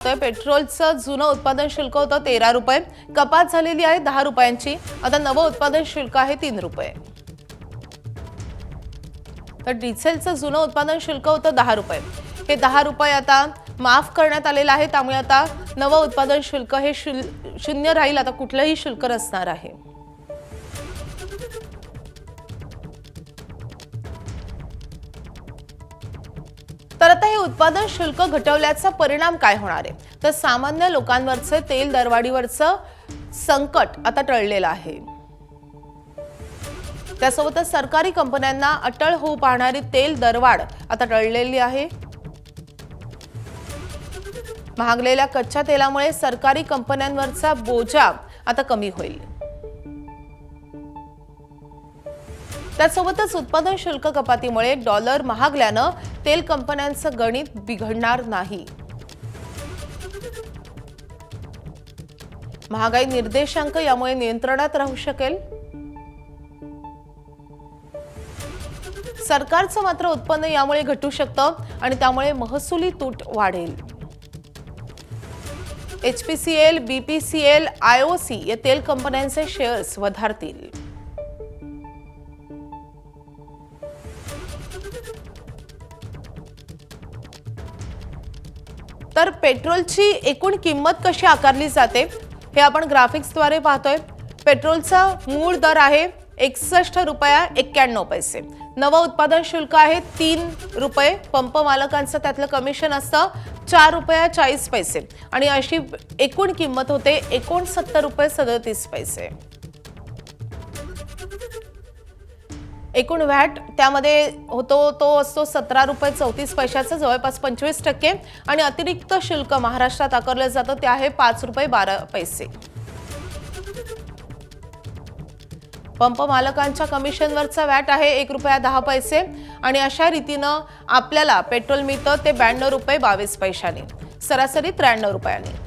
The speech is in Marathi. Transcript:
तर पेट्रोलचं जुनं उत्पादन शुल्क होतं 13 रुपये, कपात झालेली आहे 10 रुपयांची। आता नवं उत्पादन शुल्क आहे 3 रुपये। तर डिझेलचं जुनं उत्पादन शुल्क होतं 10 रुपये, हे 10 रुपये आता माफ करण्यात आलेलं आहे। त्यामुळे आता नवं उत्पादन शुल्क हे शून्य राहील, आता कुठलंही शुल्क नसणार आहे। तर आता हे उत्पादन शुल्क घटवल्याचा परिणाम काय होणार आहे? तर सामान्य लोकांवरचे तेल दरवाढीवरचं संकट आता टळलेलं आहे। त्यासोबतच सरकारी कंपन्यांना अटळ होऊ पाहणारी तेल दरवाढ आता टळलेली आहे। महागलेल्या कच्च्या तेलामुळे सरकारी कंपन्यांवरचा बोजा आता कमी होईल। त्यासोबतच उत्पादन शुल्क कपातीमुळे डॉलर महागल्यानं तेल कंपन्यांचं गणित बिघडणार नाही। महागाई निर्देशांक यामुळे नियंत्रणात राहू शकेल। सरकारचं मात्र उत्पन्न यामुळे घटू शकतं आणि त्यामुळे महसुली तूट वाढेल। HPCL, BPCL, IOC या तेल कंपन्यांचे शेअर्स वधारतील। तर पेट्रोलची एकूण किंमत कशी आकारली जाते हे आपण ग्राफिक्सद्वारे पाहतोय। पेट्रोलचा मूळ दर आहे 61 रुपया 91 पैसे। नवं उत्पादन शुल्क आहे 3 रुपये। पंप मालकांचं त्यातलं कमिशन असतं 4 रुपया 40 पैसे आणि अशी एकूण किंमत होते 69 रुपये 37 पैसे। एकूण व्हॅट त्यामध्ये होतो तो असतो 17 रुपये 34 पैशाचा, जवळपास 25%। आणि अतिरिक्त शुल्क महाराष्ट्रात आकारलं जातं ते आहे 5 रुपये 12 पैसे। पंप मालकांच्या कमिशनवरचा व्हॅट आहे 1 रुपया 10 पैसे आणि अशा रीतीनं आपल्याला पेट्रोल मिळतं ते 92 रुपये 22 पैशांनी, सरासरी 93 रुपयांनी।